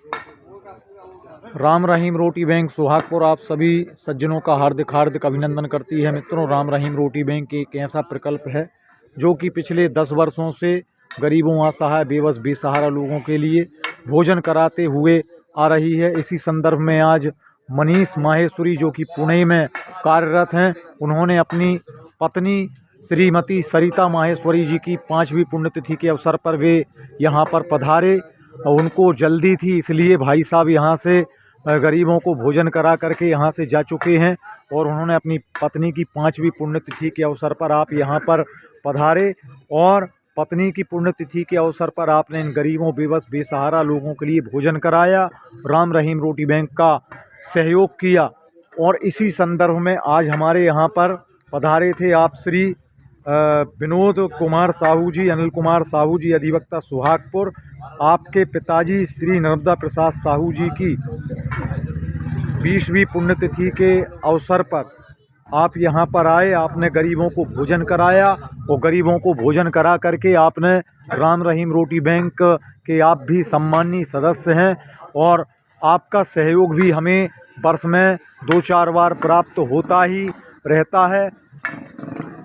राम रहीम रोटी bank Suhagpur आप सभी सज्जनों का हार्दिक हार्दिक अभिनंदन करती है। मित्रों, राम रहीम रोटी बैंक एक ऐसा प्रकल्प है जो कि पिछले 10 वर्षों से गरीबों, असहाय, बेबस, बेसहारा लोगों के लिए भोजन कराते हुए आ रही है। इसी संदर्भ में आज मनीष माहेश्वरी जो कि पुणे में कार्यरत हैं, उन्होंने अपनी पत्नी श्रीमती सरिता माहेश्वरी जी की 5वीं पुण्यतिथि के अवसर पर वे यहाँ पर पधारे। उनको जल्दी थी, इसलिए भाई साहब यहाँ से गरीबों को भोजन करा करके यहाँ से जा चुके हैं और उन्होंने अपनी पत्नी की 5वीं पुण्यतिथि के अवसर पर आप यहाँ पर पधारे और पत्नी की पुण्यतिथि के अवसर पर आपने इन गरीबों, बेबस, बेसहारा लोगों के लिए भोजन कराया, राम रहीम रोटी बैंक का सहयोग किया। और इसी संदर्भ में आज हमारे यहाँ पर पधारे थे आप श्री विनोद कुमार साहू जी, अनिल कुमार साहू जी, अधिवक्ता सुहागपुर। आपके पिताजी श्री नर्मदा प्रसाद साहू जी की 20वीं पुण्यतिथि के अवसर पर आप यहाँ पर आए, आपने गरीबों को भोजन कराया और गरीबों को भोजन करा करके आपने राम रहीम रोटी बैंक के आप भी सम्मानीय सदस्य हैं और आपका सहयोग भी हमें वर्ष में 2-4 बार प्राप्त होता ही रहता है।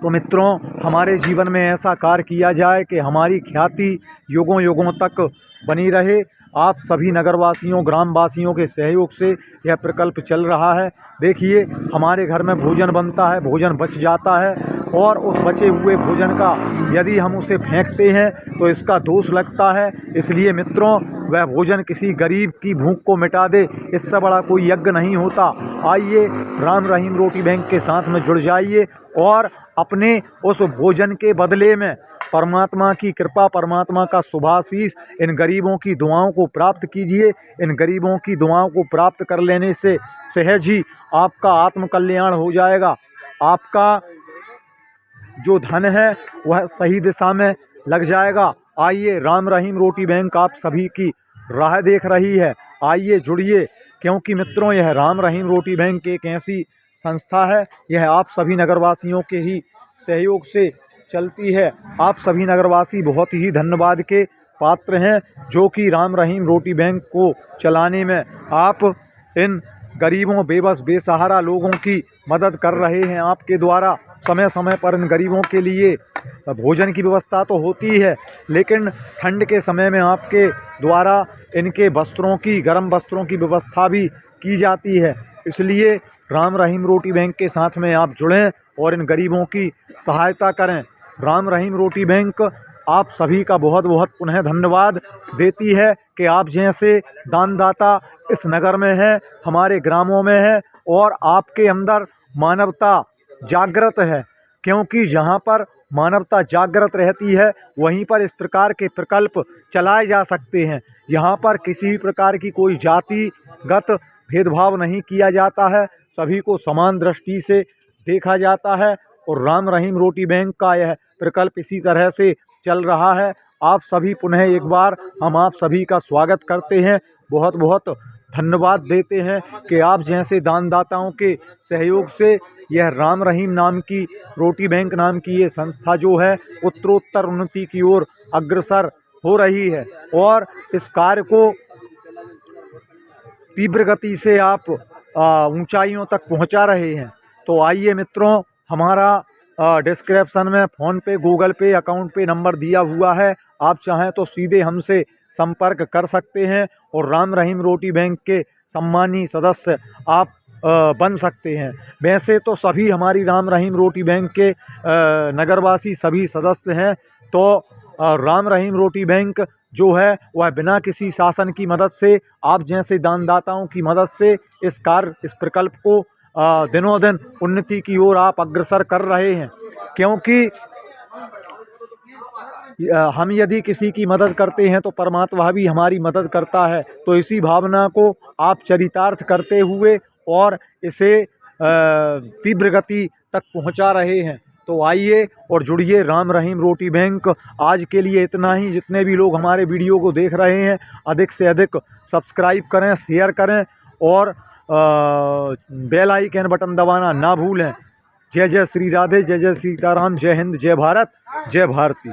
तो मित्रों, हमारे जीवन में ऐसा कार्य किया जाए कि हमारी ख्याति युगों युगों तक बनी रहे। आप सभी नगरवासियों, ग्रामवासियों के सहयोग से यह प्रकल्प चल रहा है। देखिए, हमारे घर में भोजन बनता है, भोजन बच जाता है और उस बचे हुए भोजन का यदि हम उसे फेंकते हैं तो इसका दोष लगता है। इसलिए मित्रों, वह भोजन किसी गरीब की भूख को मिटा दे, इससे बड़ा कोई यज्ञ नहीं होता। आइए, राम रहीम रोटी बैंक के साथ में जुड़ जाइए और अपने उस भोजन के बदले में परमात्मा की कृपा, परमात्मा का शुभाशीष, इन गरीबों की दुआओं को प्राप्त कीजिए। इन गरीबों की दुआओं को प्राप्त कर लेने से सहज ही आपका आत्म कल्याण हो जाएगा। आपका जो धन है वह सही दिशा में लग जाएगा। आइए, राम रहीम रोटी बैंक आप सभी की राह देख रही है। आइए, जुड़िए, क्योंकि मित्रों, यह राम रहीम रोटी बैंक एक ऐसी संस्था है, यह आप सभी नगरवासियों के ही सहयोग से चलती है। आप सभी नगरवासी बहुत ही धन्यवाद के पात्र हैं जो कि राम रहीम रोटी बैंक को चलाने में आप इन गरीबों, बेबस, बेसहारा लोगों की मदद कर रहे हैं। आपके द्वारा समय समय पर इन गरीबों के लिए भोजन की व्यवस्था तो होती है, लेकिन ठंड के समय में आपके द्वारा इनके वस्त्रों की, गर्म वस्त्रों की व्यवस्था भी की जाती है। इसलिए राम रहीम रोटी बैंक के साथ में आप जुड़ें और इन गरीबों की सहायता करें। राम रहीम रोटी बैंक आप सभी का बहुत बहुत पुनः धन्यवाद देती है कि आप जैसे दानदाता इस नगर में हैं, हमारे ग्रामों में है और आपके अंदर मानवता जागृत है। क्योंकि जहाँ पर मानवता जागृत रहती है वहीं पर इस प्रकार के प्रकल्प चलाए जा सकते हैं। यहाँ पर किसी भी प्रकार की कोई जातिगत भेदभाव नहीं किया जाता है, सभी को समान दृष्टि से देखा जाता है और राम रहीम रोटी बैंक का यह प्रकल्प इसी तरह से चल रहा है। आप सभी पुनः एक बार हम आप सभी का स्वागत करते हैं, बहुत बहुत धन्यवाद देते हैं कि आप जैसे दानदाताओं के सहयोग से यह राम रहीम नाम की रोटी बैंक नाम की ये संस्था जो है उत्तरोत्तर उन्नति की ओर अग्रसर हो रही है और इस कार्य को तीव्र गति से आप ऊंचाइयों तक पहुंचा रहे हैं। तो आइए मित्रों, हमारा डिस्क्रिप्शन में फ़ोन पे, गूगल पे, अकाउंट पे नंबर दिया हुआ है। आप चाहें तो सीधे हमसे संपर्क कर सकते हैं और राम रहीम रोटी बैंक के सम्मानीय सदस्य आप बन सकते हैं। वैसे तो सभी हमारी राम रहीम रोटी बैंक के नगरवासी सभी सदस्य हैं। तो राम रहीम रोटी बैंक जो है वह बिना किसी शासन की मदद से, आप जैसे दानदाताओं की मदद से इस प्रकल्प को दिनों दिन उन्नति की ओर आप अग्रसर कर रहे हैं। क्योंकि हम यदि किसी की मदद करते हैं तो परमात्मा भी हमारी मदद करता है। तो इसी भावना को आप चरितार्थ करते हुए और इसे तीव्र गति तक पहुंचा रहे हैं। तो आइए और जुड़िए राम रहीम रोटी बैंक। आज के लिए इतना ही। जितने भी लोग हमारे वीडियो को देख रहे हैं अधिक से अधिक सब्सक्राइब करें, शेयर करें और बेल आइकन बटन दबाना ना भूलें। जय जय श्री राधे, जय जय सीताराम, जय हिंद, जय भारत, जय भारती।